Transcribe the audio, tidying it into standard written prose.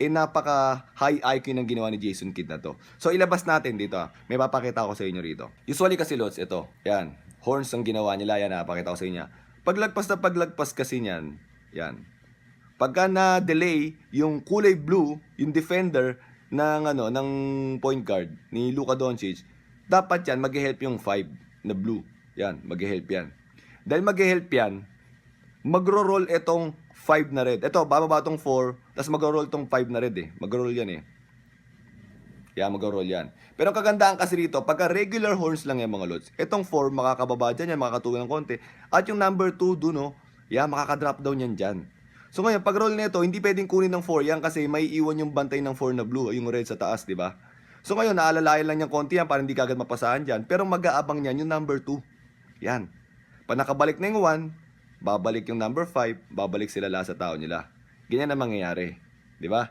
napaka high IQ ng ginawa ni Jason Kidd na to. So ilabas natin dito. May papakita ko sa inyo rito. Usually kasi lods, ito. Yan. Horns ang ginawa nila. Yan, napakita ko sa inyo. Paglagpas na paglagpas kasi niyan. Yan. Pagka na-delay yung kulay blue, yung defender ng point guard ni Luka Doncic, dapat yan mag-help yung 5 na blue. Yan, mag-help yan. Dahil mag-help yan, magro-roll itong 5 na red. Ito, bababa itong 4, tapos magro-roll itong 5 na red eh. Magro-roll yan eh. Yan, magro-roll yan. Pero ang kagandahan kasi rito, pagka regular horns lang yan mga lods, itong 4 makakababa dyan yan, makakatuloy ng konti. At yung number 2 dun, oh, yan, makaka-drop down yan dyan. So ngayon, pag roll nito, hindi pwedeng kunin ng 4 yan kasi may iwan yung bantay ng 4 na blue, yung red sa taas, di ba? So ngayon, naalalayan lang yung konti yan para hindi kagad mapasahan dyan. Pero mag-aabang niyan yung number 2. Yan. Pag nakabalik na yung 1, babalik yung number 5, babalik sila lahat sa tao nila. Ganyan ang mangyayari. Di ba?